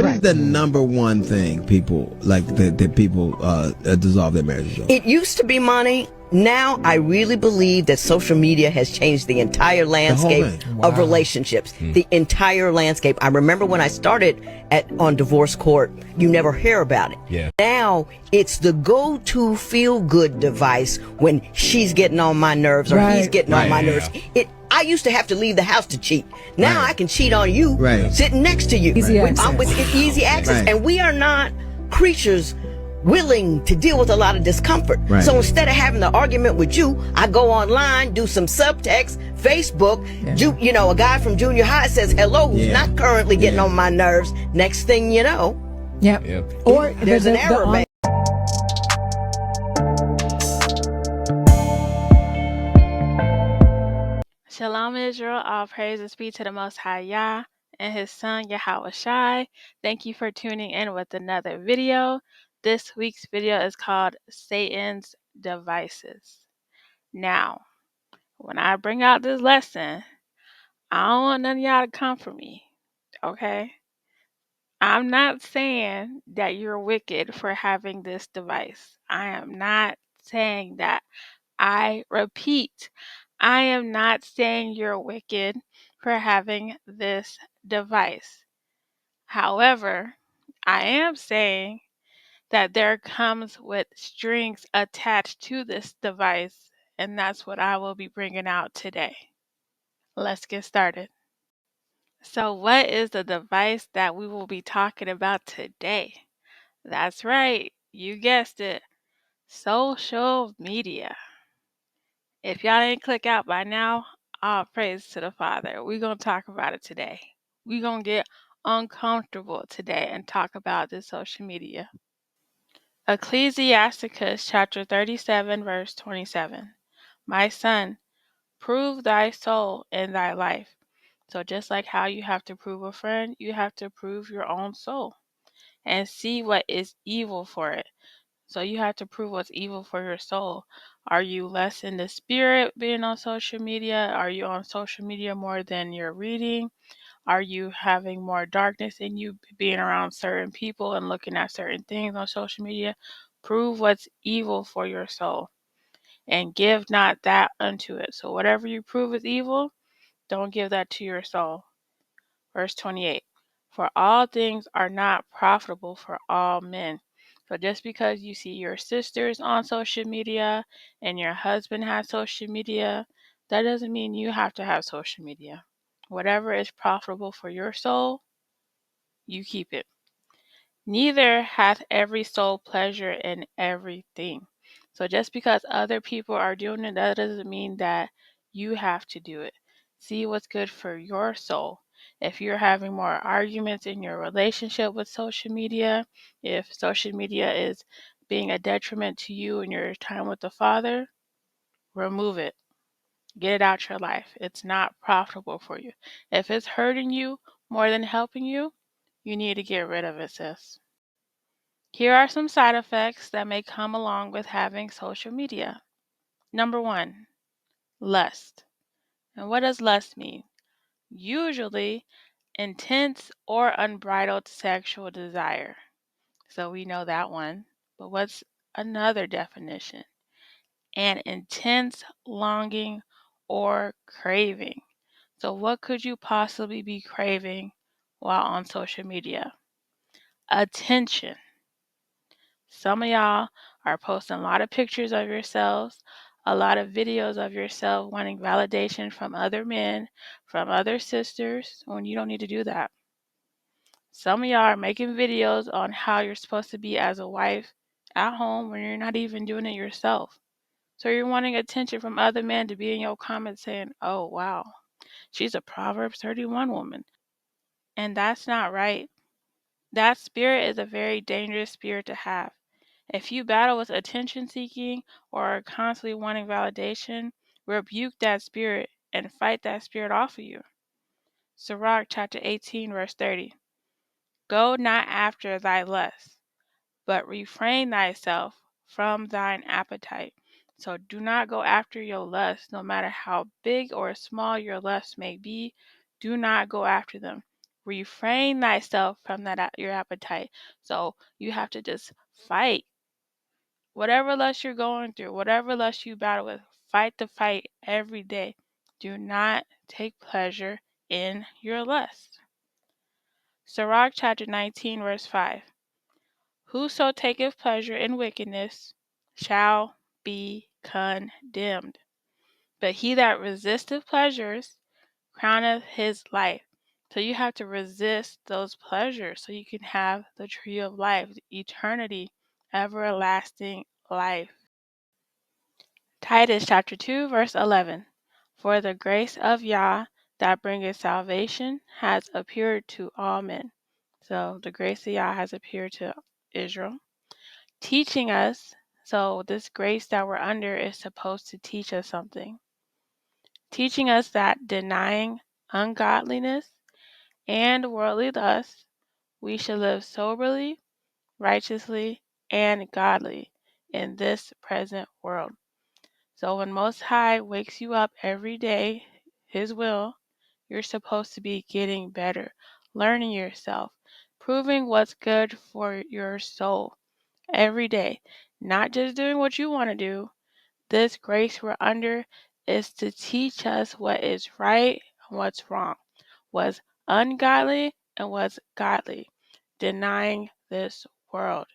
What is the number one thing people like that people dissolve their marriages over? It used to be money. Now I really believe that social media has changed the entire landscape of relationships. The entire landscape. I remember when I started on divorce court, you never hear about it. Yeah. Now it's the go-to feel-good device when she's getting on my nerves or he's getting on my nerves. I used to have to leave the house to cheat. Now I can cheat on you sitting next to you. Easy access. With easy access. And we are not creatures willing to deal with a lot of discomfort. So instead of having the argument with you, I go online, do some subtext, Facebook. A guy from junior high says hello, who's not currently getting on my nerves. Next thing you know, or there's an error made. Shalom Israel, all praises be to the Most High Yah and His Son Yahweh Shai. Thank you for tuning in with another video. This week's video is called Satan's Devices. Now, when I bring out this lesson, I don't want none of y'all to come for me, okay? I'm not saying that you're wicked for having this device. I am not saying that. I repeat, I am not saying you're wicked for having this device. However, I am saying that there comes with strings attached to this device, and that's what I will be bringing out today. Let's get started. So, what is the device that we will be talking about today? That's right, you guessed it, social media. If y'all didn't click out by now, all praise to the Father. We're going to talk about it today. We're going to get uncomfortable today and talk about this social media. Ecclesiasticus chapter 37, verse 27. My son, prove thy soul in thy life. So just like how you have to prove a friend, you have to prove your own soul and see what is evil for it. So you have to prove what's evil for your soul. Are you less in the spirit being on social media? Are you on social media more than you're reading? Are you having more darkness in you being around certain people and looking at certain things on social media? Prove what's evil for your soul and give not that unto it. So whatever you prove is evil, don't give that to your soul. Verse 28. For all things are not profitable for all men. So just because you see your sisters on social media and your husband has social media, that doesn't mean you have to have social media. Whatever is profitable for your soul, you keep it. Neither hath every soul pleasure in everything. So just because other people are doing it, that doesn't mean that you have to do it. See what's good for your soul. If you're having more arguments in your relationship with social media, if social media is being a detriment to you and your time with the Father, remove it. Get it out your life. It's not profitable for you. If it's hurting you more than helping you, you need to get rid of it, sis. Here are some side effects that may come along with having social media. Number 1, lust. And what does lust mean? Usually, intense or unbridled sexual desire. So we know that one. But what's another definition? An intense longing or craving. So what could you possibly be craving while on social media? Attention. Some of y'all are posting a lot of pictures of yourselves, a lot of videos of yourself wanting validation from other men, from other sisters, when you don't need to do that. Some of y'all are making videos on how you're supposed to be as a wife at home when you're not even doing it yourself. So you're wanting attention from other men to be in your comments saying, oh, wow, she's a Proverbs 31 woman. And that's not right. That spirit is a very dangerous spirit to have. If you battle with attention seeking or are constantly wanting validation, rebuke that spirit and fight that spirit off of you. Sirach chapter 18, verse 30. Go not after thy lust, but refrain thyself from thine appetite. So do not go after your lust, no matter how big or small your lust may be. Do not go after them. refrain thyself from your appetite. So you have to just fight. Whatever lust you're going through, whatever lust you battle with, fight the fight every day. Do not take pleasure in your lust. Sirach chapter 19, verse 5. Whoso taketh pleasure in wickedness shall be condemned. But he that resisteth pleasures crowneth his life. So you have to resist those pleasures so you can have the tree of life, eternity, everlasting life. Titus chapter 2, verse 11. For the grace of Yah that bringeth salvation has appeared to all men. So the grace of Yah has appeared to Israel, teaching us. So this grace that we're under is supposed to teach us something. Teaching us that denying ungodliness and worldly lust, we should live soberly, righteously, and godly in this present world. So when Most High wakes you up every day, His will, you're supposed to be getting better, learning yourself, proving what's good for your soul every day, not just doing what you want to do. This grace we're under is to teach us what is right and what's wrong, what's ungodly and what's godly, denying this world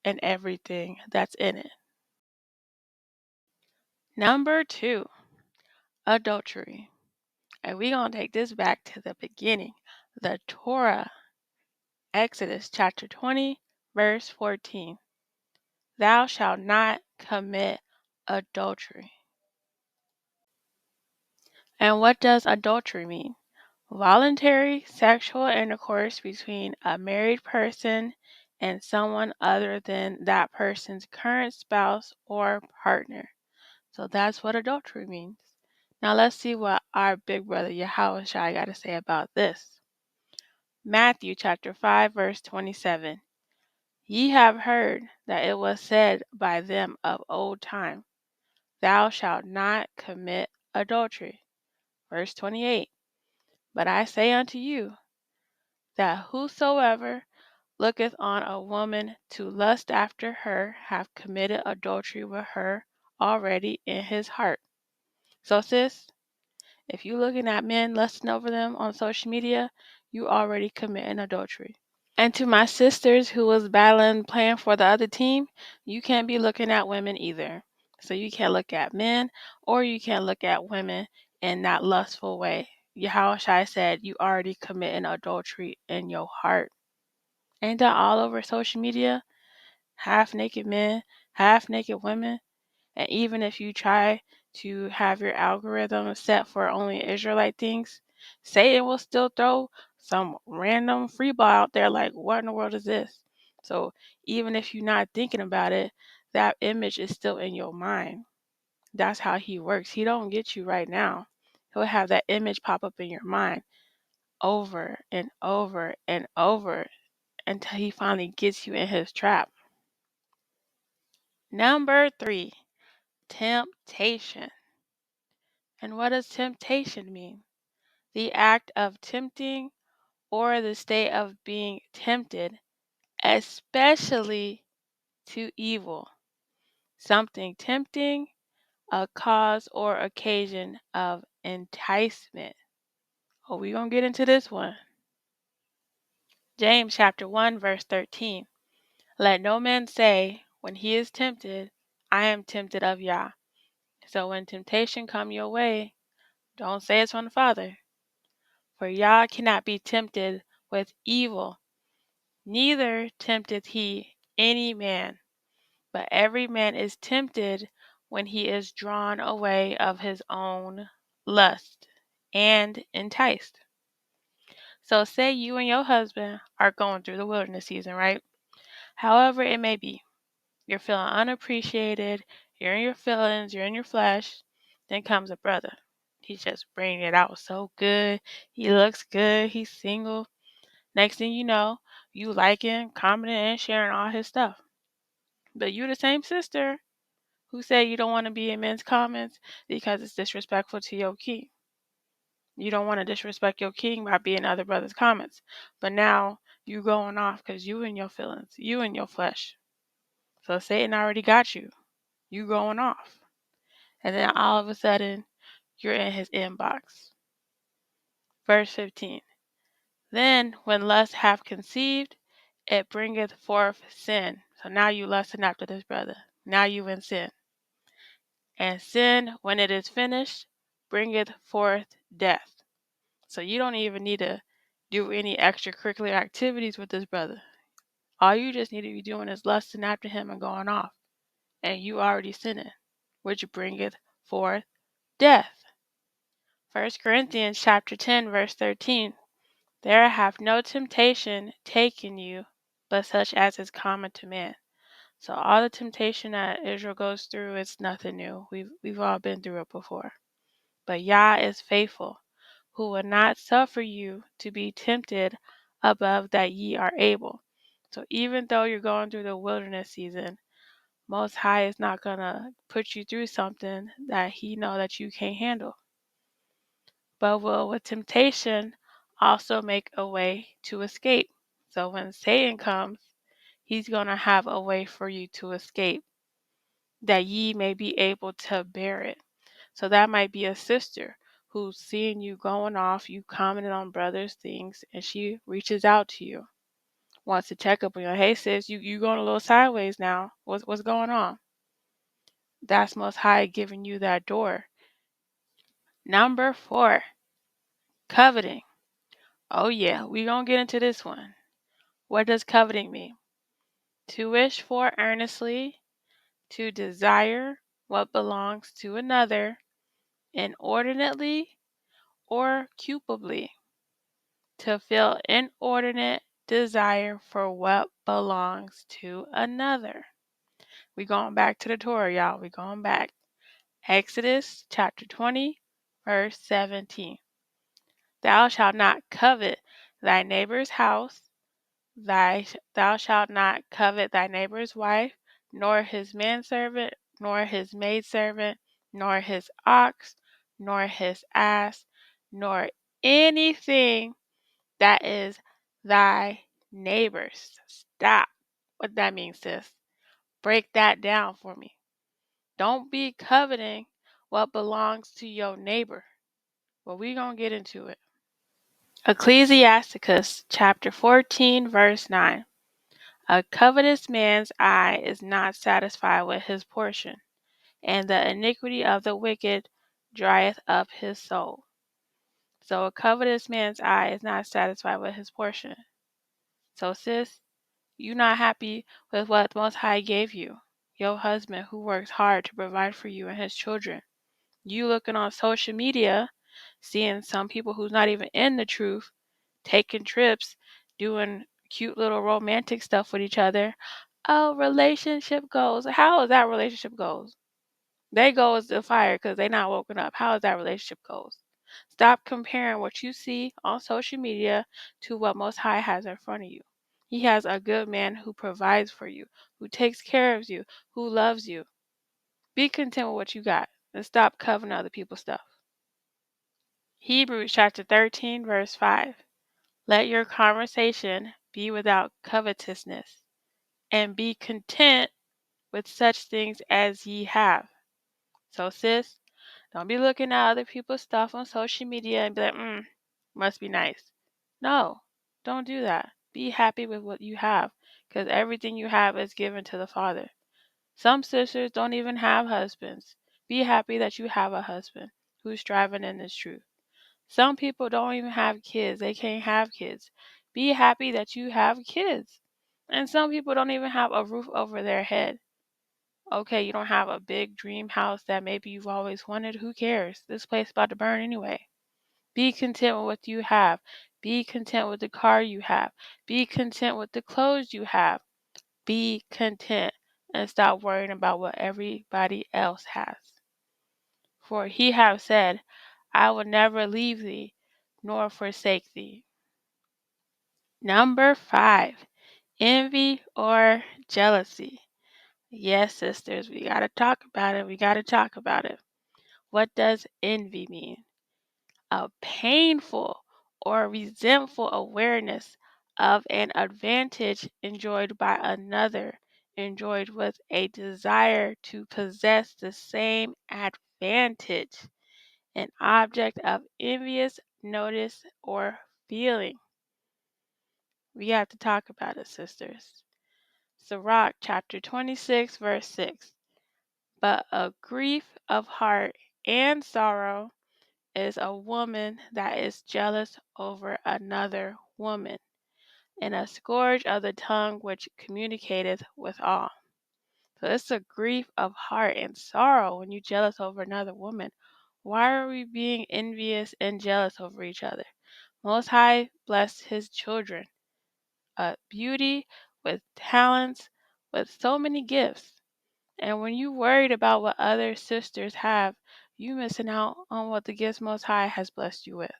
and everything that's in it. Number 2, adultery. And we're going to take this back to the beginning, the Torah. Exodus chapter 20, verse 14. Thou shalt not commit adultery. And what does adultery mean? Voluntary sexual intercourse between a married person and someone other than that person's current spouse or partner. So that's what adultery means. Now let's see what our big brother Yahushua got to say about this. Matthew chapter 5, verse 27. Ye have heard that it was said by them of old time, Thou shalt not commit adultery. Verse 28. But I say unto you, that whosoever looketh on a woman to lust after her hath committed adultery with her already in his heart. So sis, if you looking at men lusting over them on social media, you already committing adultery. And to my sisters who was battling playing for the other team, you can't be looking at women either. So you can't look at men or you can't look at women in that lustful way. Yahushua said you already committing adultery in your heart. Ain't that all over social media? Half naked men, half naked women. And even if you try to have your algorithm set for only Israelite things, Satan will still throw some random free ball out there like, what in the world is this? So even if you're not thinking about it, that image is still in your mind. That's how he works. He don't get you right now. He'll have that image pop up in your mind over and over and over until he finally gets you in his trap. Number 3, temptation. And what does temptation mean? The act of tempting or the state of being tempted, especially to evil. Something tempting, a cause or occasion of enticement. Oh, we're going to get into this one. James chapter 1, verse 13. Let no man say, when he is tempted, I am tempted of Yah. So when temptation come your way, don't say it's from the Father. For Yah cannot be tempted with evil, neither tempteth he any man. But every man is tempted when he is drawn away of his own lust and enticed. So say you and your husband are going through the wilderness season, right? However it may be. You're feeling unappreciated, you're in your feelings, you're in your flesh. Then comes a brother. He's just bringing it out so good. He looks good, he's single. Next thing you know, you liking, commenting, and sharing all his stuff. But you the same sister who said you don't want to be in men's comments because it's disrespectful to your king. You don't want to disrespect your king by being other brothers' comments. But now you going off because you in your feelings, you in your flesh. So Satan already got you. You going off. And then all of a sudden, you're in his inbox. Verse 15. Then when lust hath conceived, it bringeth forth sin. So now you lusting after this brother. Now you in sin. And sin, when it is finished, bringeth forth death. So you don't even need to do any extracurricular activities with this brother. All you just need to be doing is lusting after him and going off. And you already sinning, which bringeth forth death. 1 Corinthians chapter 10, verse 13. There hath no temptation taken you, but such as is common to man. So all the temptation that Israel goes through is nothing new. We've all been through it before. But Yah is faithful, who will not suffer you to be tempted above that ye are able. So even though you're going through the wilderness season, Most High is not gonna put you through something that He know that you can't handle. But will with temptation also make a way to escape. So when Satan comes, he's gonna have a way for you to escape, that ye may be able to bear it. So that might be a sister who's seeing you going off, you commenting on brothers' things, and she reaches out to you, wants to check up on you. Hey sis, you going a little sideways now. What's going on? That's Most High giving you that door. Number 4, coveting. Oh yeah, we gonna get into this one. What does coveting mean? To wish for earnestly, to desire what belongs to another, inordinately or cupidly, to feel inordinate desire for what belongs to another. We going back to the Torah, y'all. We going back. Exodus chapter 20, verse 17. Thou shalt not covet thy neighbor's house, thou shalt not covet thy neighbor's wife, nor his manservant, nor his maidservant, nor his ox, nor his ass, nor anything that is thy neighbor's. Stop. What that means, sis? Break that down for me. Don't be coveting what belongs to your neighbor. Well, we're going to get into it. Ecclesiasticus chapter 14, verse 9. A covetous man's eye is not satisfied with his portion, and the iniquity of the wicked drieth up his soul. So a covetous man's eye is not satisfied with his portion. So sis, you not happy with what Most High gave you, your husband who works hard to provide for you and his children. You looking on social media, seeing some people who's not even in the truth, taking trips, doing cute little romantic stuff with each other. Oh, relationship goals. How is that relationship goals? They go as the fire because they not woken up. How is that relationship goals? Stop comparing what you see on social media to what Most High has in front of you. He has a good man who provides for you, who takes care of you, who loves you. Be content with what you got and stop covering other people's stuff. Hebrews chapter 13, verse 5. Let your conversation be without covetousness, and be content with such things as ye have. So sis, don't be looking at other people's stuff on social media and be like, must be nice. No, don't do that. Be happy with what you have, because everything you have is given to the Father. Some sisters don't even have husbands. Be happy that you have a husband who's striving in this truth. Some people don't even have kids. They can't have kids. Be happy that you have kids. And some people don't even have a roof over their head. Okay, you don't have a big dream house that maybe you've always wanted. Who cares? This place is about to burn anyway. Be content with what you have. Be content with the car you have. Be content with the clothes you have. Be content and stop worrying about what everybody else has. For he have said, I will never leave thee nor forsake thee. Number 5, envy or jealousy. Yes, sisters, we got to talk about it. We got to talk about it. What does envy mean? a painful or resentful awareness of an advantage enjoyed by another, enjoyed with a desire to possess the same advantage, an object of envious notice or feeling. We have to talk about it, sisters. Sirach chapter 26, verse 6. But a grief of heart and sorrow is a woman that is jealous over another woman, and a scourge of the tongue which communicateth with all. So it's a grief of heart and sorrow when you're jealous over another woman. Why are we being envious and jealous over each other? Most High blessed his children, beauty, with talents, with so many gifts. And when you worried about what other sisters have, you missing out on what the gifts Most High has blessed you with.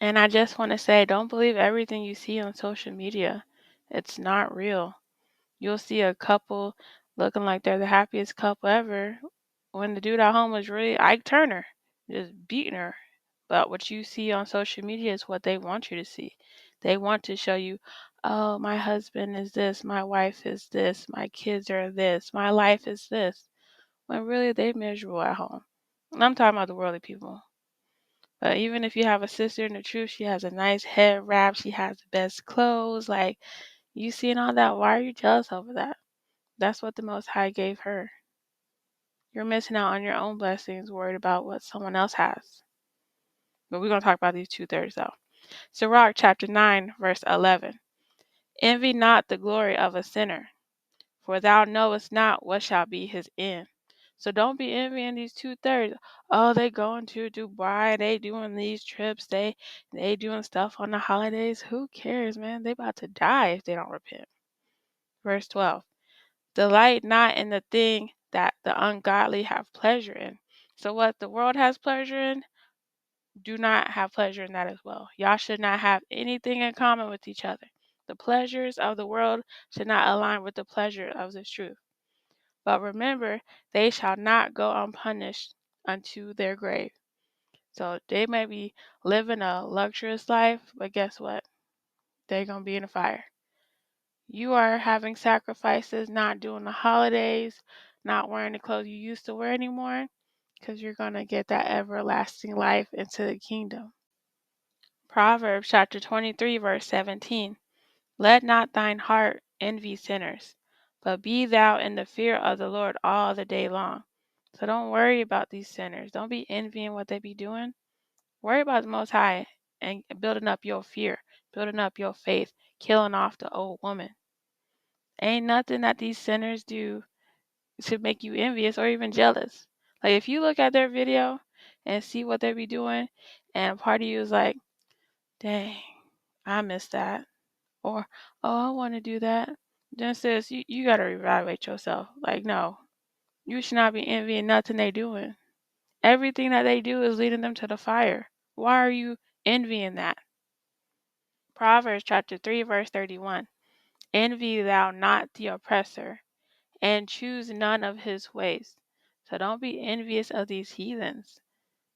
And I just want to say, don't believe everything you see on social media. It's not real. You'll see a couple looking like they're the happiest couple ever when the dude at home was really Ike Turner, just beating her. But what you see on social media is what they want you to see. They want to show you, oh, my husband is this, my wife is this, my kids are this, my life is this. When really they're miserable at home. And I'm talking about the worldly people. But even if you have a sister in the truth, she has a nice head wrap, she has the best clothes, like you seeing all that, why are you jealous over that? That's what the Most High gave her. You're missing out on your own blessings, worried about what someone else has. But we're going to talk about these 2/3 though. Sirach chapter 9, verse 11. Envy not the glory of a sinner, for thou knowest not what shall be his end. So don't be envying these 2/3. Oh, they going to Dubai, they doing these trips, they doing stuff on the holidays. Who cares, man? They about to die if they don't repent. Verse 12. Delight not in the thing that the ungodly have pleasure in. So what the world has pleasure in, do not have pleasure in that as well. Y'all should not have anything in common with each other. The pleasures of the world should not align with the pleasure of the truth. But remember, they shall not go unpunished unto their grave. So they may be living a luxurious life, but guess what? They're going to be in the fire. You are having sacrifices, not doing the holidays, not wearing the clothes you used to wear anymore, because you're going to get that everlasting life into the kingdom. Proverbs chapter 23, verse 17. Let not thine heart envy sinners, but be thou in the fear of the Lord all the day long. So don't worry about these sinners. Don't be envying what they be doing. Worry about the Most High and building up your fear, building up your faith, killing off the old woman. Ain't nothing that these sinners do to make you envious or even jealous. Like if you look at their video and see what they be doing, and a part of you is like, dang, I miss that. Or, oh, I want to do that. Then says you gotta reevaluate yourself. Like, no, you should not be envying nothing they doing. Everything that they do is leading them to the fire. Why are you envying that? Proverbs chapter 3, verse 31. Envy thou not the oppressor, and choose none of his ways. So don't be envious of these heathens.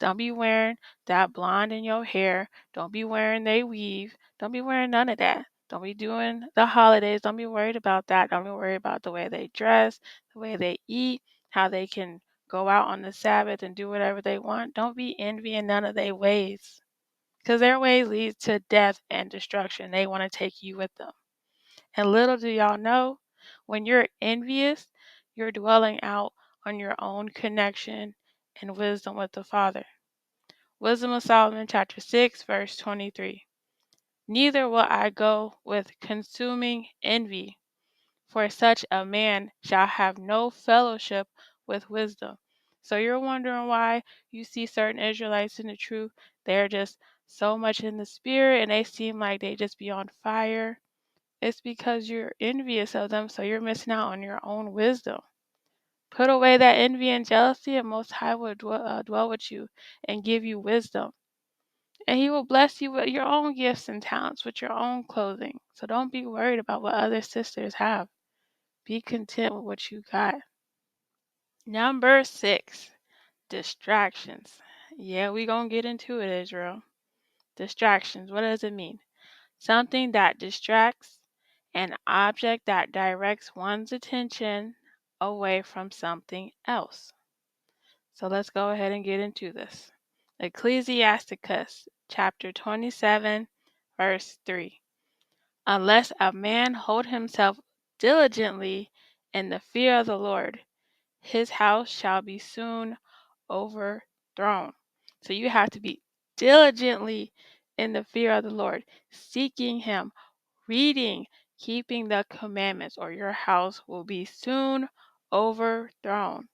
Don't be wearing that blonde in your hair. Don't be wearing they weave. Don't be wearing none of that. Don't be doing the holidays. Don't be worried about that. Don't be worried about the way they dress, the way they eat, how they can go out on the Sabbath and do whatever they want. Don't be envying none of their ways, because their ways lead to death and destruction. They want to take you with them. And little do y'all know, when you're envious, you're dwelling out on your own connection and wisdom with the Father. Wisdom of Solomon chapter 6, verse 23. Neither will I go with consuming envy, for such a man shall have no fellowship with wisdom. So you're wondering why you see certain Israelites in the truth, they're just so much in the spirit and they seem like they just be on fire. It's because you're envious of them, so you're missing out on your own wisdom. Put away that envy and jealousy, and Most High will dwell with you and give you wisdom. And He will bless you with your own gifts and talents, with your own clothing. So don't be worried about what other sisters have. Be content with what you got. Number 6, distractions. Yeah, we gonna get into it, Israel. Distractions. What does it mean? Something that distracts, an object that directs one's attention away from something else. So let's go ahead and get into this. Ecclesiasticus chapter 27, verse 3. Unless a man hold himself diligently in the fear of the Lord, his house shall be soon overthrown. So you have to be diligently in the fear of the Lord, seeking him, reading, keeping the commandments, or your house will be soon overthrown.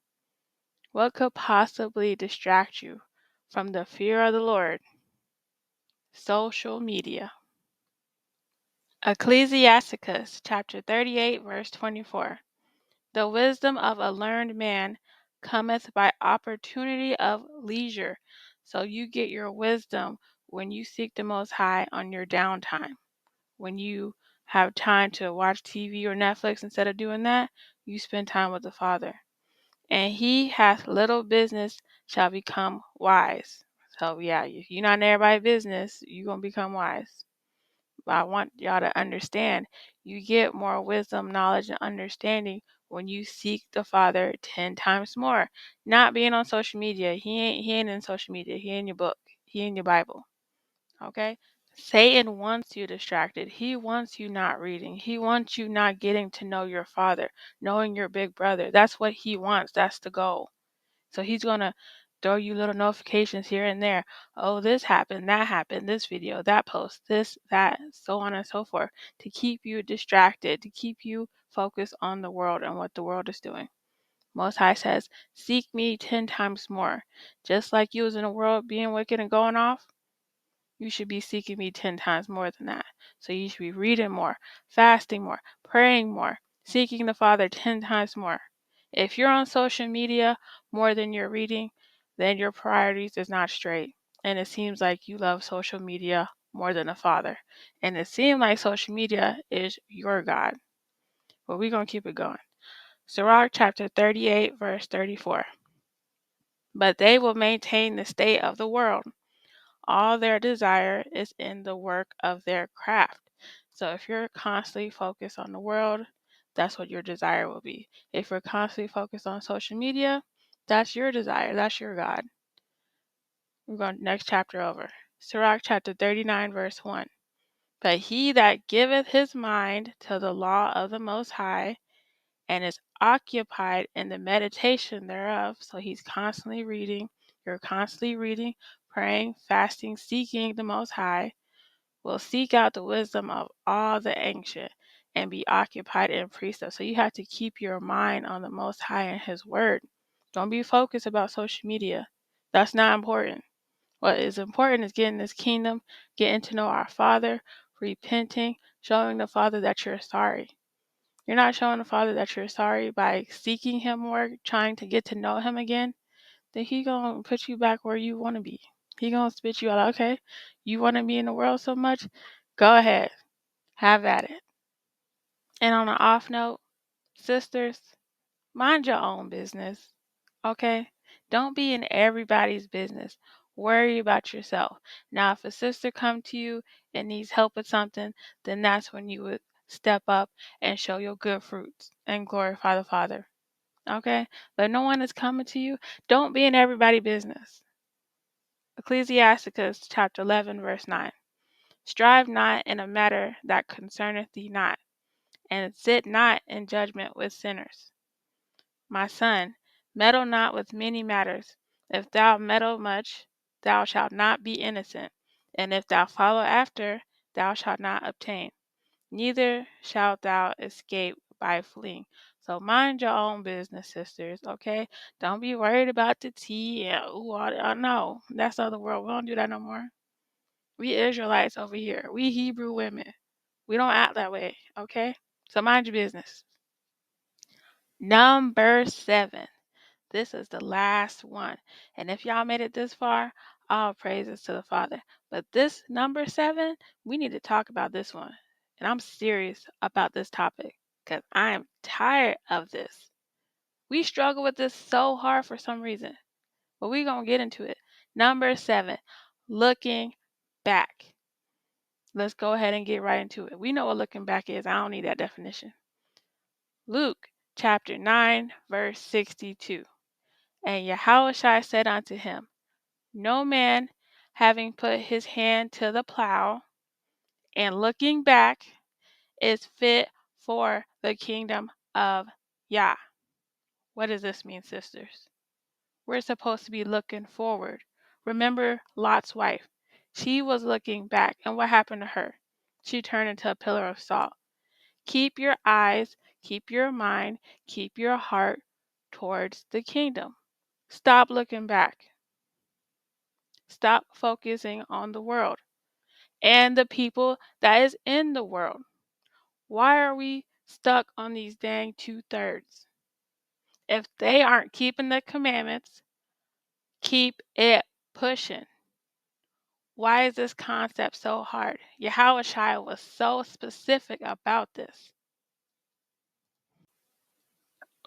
What could possibly distract you from the fear of the Lord? Social media. Ecclesiasticus chapter 38, verse 24. The wisdom of a learned man cometh by opportunity of leisure. So you get your wisdom when you seek the Most High on your downtime. When you have time to watch TV or Netflix, instead of doing that, you spend time with the Father. And he hath little business shall become wise. So yeah, if you're not in everybody's business, you're going to become wise. But I want y'all to understand, you get more wisdom, knowledge, and understanding when you seek the Father 10 times more. Not being on social media. He ain't in social media. He in your book. He in your Bible. Okay? Satan wants you distracted. He wants you not reading. He wants you not getting to know your Father, knowing your big brother. That's what he wants. That's the goal. So he's going to throw you little notifications here and there. Oh, this happened, this video, that post, this, that, so on and so forth, to keep you distracted, to keep you focused on the world and what the world is doing. Most High says, seek me 10 times more. Just like you was in the world being wicked and going off, you should be seeking me 10 times more than that. So you should be reading more, fasting more, praying more, seeking the Father 10 times more. If you're on social media more than you're reading, then your priorities is not straight. And it seems like you love social media more than the Father. And it seems like social media is your God. But we're going to keep it going. Sirach chapter 38, verse 34. But they will maintain the state of the world. All their desire is in the work of their craft. So if you're constantly focused on the world, that's what your desire will be. If you're constantly focused on social media, that's your desire. That's your God. We're going next chapter over. Sirach chapter 39, verse 1. But he that giveth his mind to the law of the Most High, and is occupied in the meditation thereof, so he's constantly reading, you're constantly reading, praying, fasting, seeking the Most High, will seek out the wisdom of all the ancient and be occupied in precepts. So you have to keep your mind on the Most High and His Word. Don't be focused about social media. That's not important. What is important is getting this kingdom, getting to know our Father, repenting, showing the Father that you're sorry. You're not showing the Father that you're sorry by seeking Him more, trying to get to know Him again, then He gonna put you back where you want to be. He gonna spit you out. Okay, you want to be in the world so much? Go ahead, have at it. And on an off note, sisters, mind your own business. Okay, don't be in everybody's business. Worry about yourself. Now, if a sister come to you and needs help with something, then that's when you would step up and show your good fruits and glorify the Father. Okay, but no one is coming to you. Don't be in everybody's business. Ecclesiasticus chapter 11, verse 9. Strive not in a matter that concerneth thee not, and sit not in judgment with sinners. My son, meddle not with many matters. If thou meddle much, thou shalt not be innocent, and if thou follow after, thou shalt not obtain. Neither shalt thou escape by fleeing. So mind your own business, sisters, okay? Don't be worried about the tea and no, that's other world. We don't do that no more. We Israelites over here. We Hebrew women. We don't act that way, okay? So mind your business. Number 7. This is the last one. And if y'all made it this far, all praises to the Father. But this number 7, we need to talk about this one. And I'm serious about this topic because I am tired of this. We struggle with this so hard for some reason. But we're going to get into it. Number 7, looking back. Let's go ahead and get right into it. We know what looking back is. I don't need that definition. Luke chapter 9, verse 62. And Yahushua said unto him, No man, having put his hand to the plow and looking back, is fit for the kingdom of Yah. What does this mean, sisters? We're supposed to be looking forward. Remember Lot's wife. She was looking back, and what happened to her? She turned into a pillar of salt. Keep your eyes, keep your mind, keep your heart towards the kingdom. Stop looking back. Stop focusing on the world and the people that is in the world. Why are we stuck on these dang 2/3? If they aren't keeping the commandments, keep it pushing. Why is this concept so hard? Yahushua was so specific about this.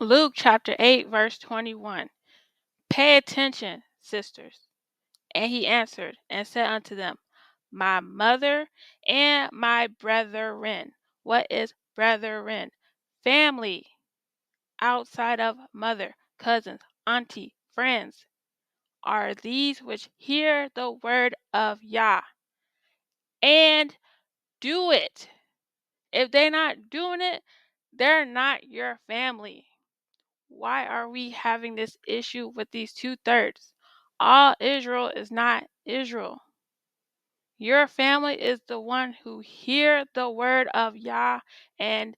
Luke chapter 8, verse 21. Pay attention, sisters. And he answered and said unto them, My mother and my brethren. What is brethren? Family outside of mother, cousins, auntie, friends, are these which hear the word of Yah and do it. If they're not doing it, they're not your family. Why are we having this issue with these 2/3? All Israel is not Israel. Your family is the one who hear the word of Yah and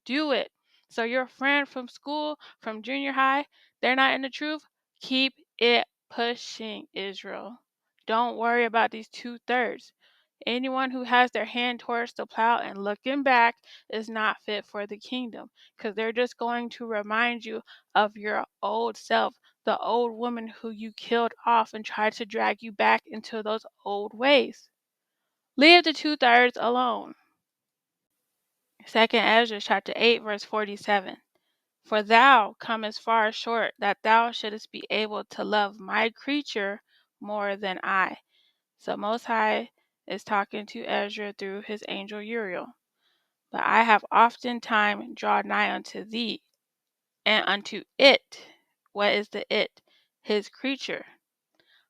do it. So your friend from school, from junior high, they're not in the truth. Keep it pushing, Israel. Don't worry about these 2/3. Anyone who has their hand towards the plow and looking back is not fit for the kingdom, because they're just going to remind you of your old self, the old woman who you killed off and tried to drag you back into those old ways. Leave the 2/3 alone. 2 Ezra chapter 8, verse 47. For thou comest far short, that thou shouldest be able to love my creature more than I. So Most High is talking to Ezra through his angel Uriel. But I have oftentimes drawn nigh unto thee, and unto it. What is the it? His creature.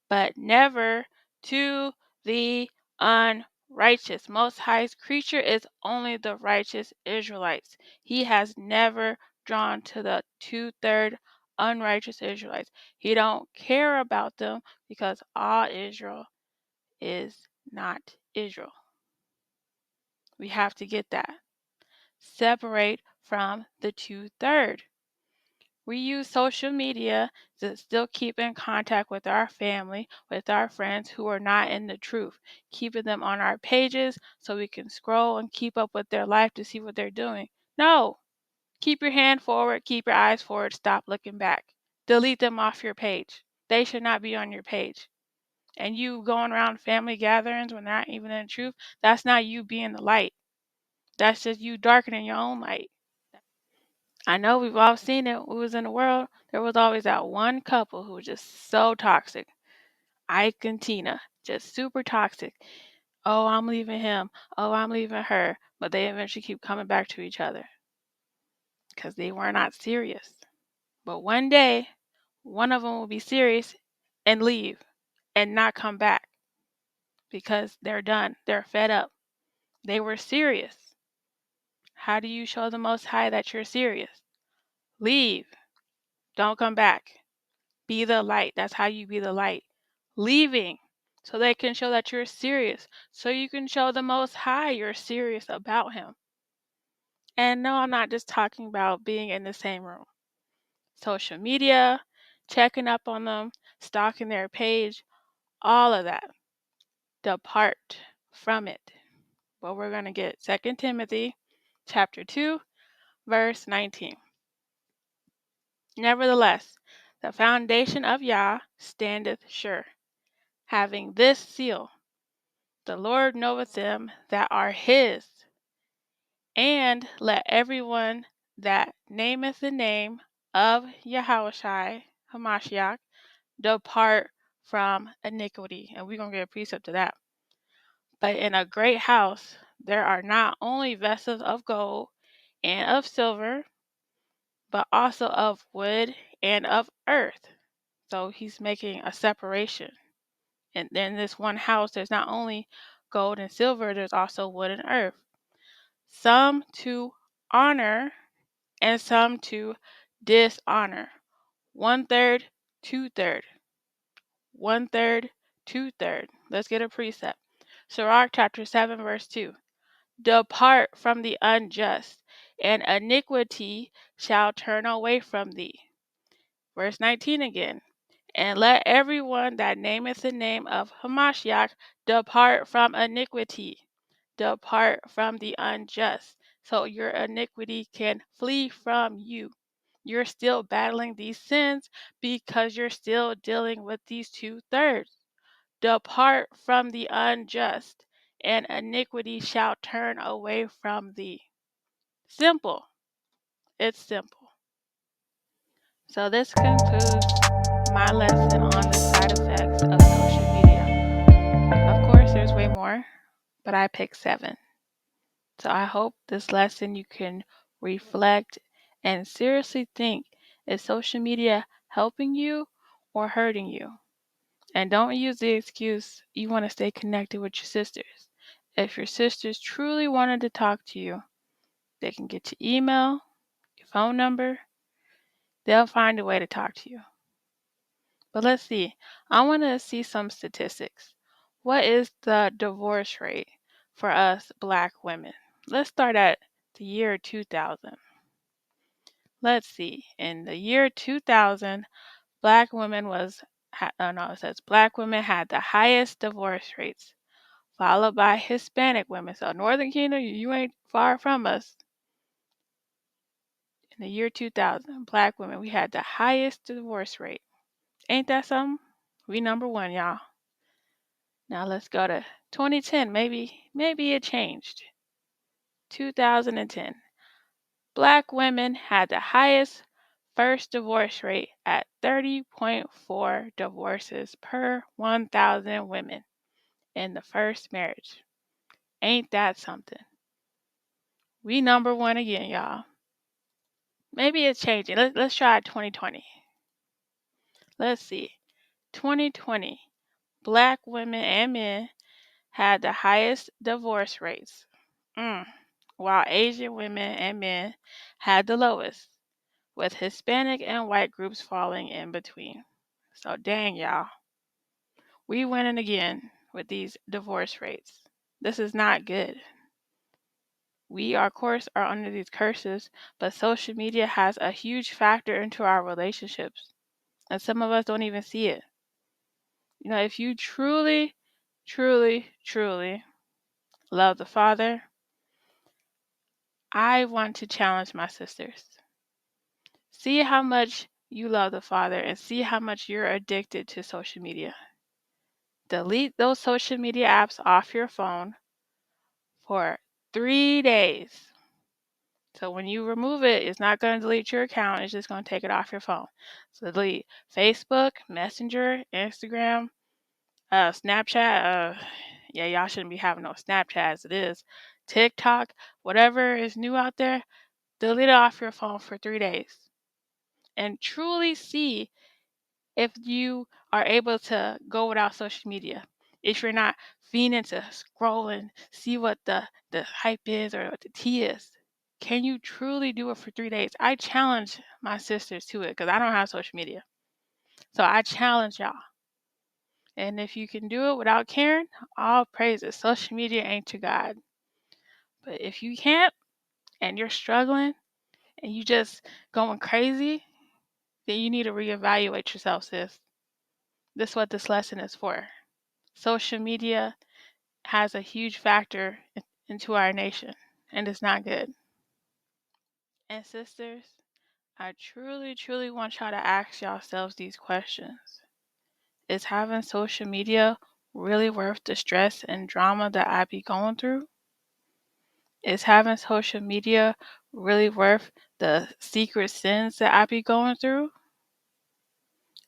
But never to the unrighteous. Most High's creature is only the righteous Israelites. He has never drawn to the 2/3 unrighteous Israelites. He don't care about them, because all Israel is not Israel. We have to get that. Separate from the 2/3. We use social media to still keep in contact with our family, with our friends who are not in the truth, keeping them on our pages so we can scroll and keep up with their life to see what they're doing. No. Keep your hand forward, keep your eyes forward, stop looking back. Delete them off your page. They should not be on your page. And you going around family gatherings when they're not even in the truth, that's not you being the light. That's just you darkening your own light. I know we've all seen it. When we was in the world, there was always that one couple who was just so toxic. Ike and Tina, just super toxic. Oh, I'm leaving him. Oh, I'm leaving her. But they eventually keep coming back to each other because they were not serious. But one day, one of them will be serious and leave and not come back because they're done. They're fed up. They were serious. How do you show the Most High that you're serious? Leave. Don't come back. Be the light. That's how you be the light. Leaving so they can show that you're serious. So you can show the Most High you're serious about Him. And no, I'm not just talking about being in the same room. Social media, checking up on them, stalking their page, all of that. Depart from it. But we're going to get 2 Timothy chapter 2, verse 19. Nevertheless, the foundation of Yah standeth sure, having this seal: the Lord knoweth them that are his. And let everyone that nameth the name of Yahushua Hamashiach depart from iniquity. And we're going to get a precept to that. But in a great house, there are not only vessels of gold and of silver, but also of wood and of earth. So he's making a separation. And in this one house, there's not only gold and silver, there's also wood and earth. Some to honor and some to dishonor. 1/3, 2/3. 1/3, 2/3. Let's get a precept. Sirach chapter 7, verse 2. Depart from the unjust, and iniquity shall turn away from thee. Verse 19 again. And let everyone that nameth the name of Hamashiach depart from iniquity. Depart from the unjust. So your iniquity can flee from you. You're still battling these sins because you're still dealing with these 2/3. Depart from the unjust, and iniquity shall turn away from thee. Simple. It's simple. So this concludes my lesson on the side effects of social media. Of course, there's way more, but I picked 7. So I hope this lesson you can reflect and seriously think, is social media helping you or hurting you? And don't use the excuse you want to stay connected with your sisters. If your sisters truly wanted to talk to you, they can get your email, your phone number. They'll find a way to talk to you. But let's see. I want to see some statistics. What is the divorce rate for us Black women? Let's start at the year 2000. Let's see. In the year 2000, Black women Black women had the highest divorce rates, followed by Hispanic women. So Northern Kingdom, you ain't far from us. In the year 2000, Black women, we had the highest divorce rate. Ain't that something? We number 1, y'all. Now let's go to 2010. Maybe it changed. 2010. Black women had the highest first divorce rate at 30.4 divorces per 1,000 women in the first marriage. Ain't that something? We number 1 again, y'all. Maybe it's changing. Let's try 2020. Let's see. 2020. Black women and men had the highest divorce rates, while Asian women and men had the lowest, with Hispanic and white groups falling in between. So dang, y'all. We winning again with these divorce rates. This is not good. We, of course, are under these curses, but social media has a huge factor into our relationships, and some of us don't even see it. You know, if you truly, truly, truly love the Father, I want to challenge my sisters. See how much you love the Father and see how much you're addicted to social media. Delete those social media apps off your phone for 3 days. So when you remove it, it's not going to delete your account. It's just going to take it off your phone. So delete Facebook, Messenger, Instagram, Snapchat. Yeah, y'all shouldn't be having no Snapchat as it is. TikTok, whatever is new out there, delete it off your phone for 3 days. And truly see if you are able to go without social media. If you're not fiending to scroll and see what the hype is or what the tea is. Can you truly do it for 3 days? I challenge my sisters to it because I don't have social media. So I challenge y'all. And if you can do it without caring, all praises. Social media ain't your God. But if you can't and you're struggling and you just going crazy, then you need to reevaluate yourself, sis. This is what this lesson is for. Social media has a huge factor into our nation, and it's not good. And sisters, I truly, truly want y'all to ask yourselves these questions. Is having social media really worth the stress and drama that I be going through? Is having social media really worth the secret sins that I be going through?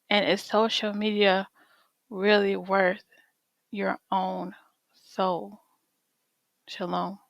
And is social media really worth your own soul. Shalom.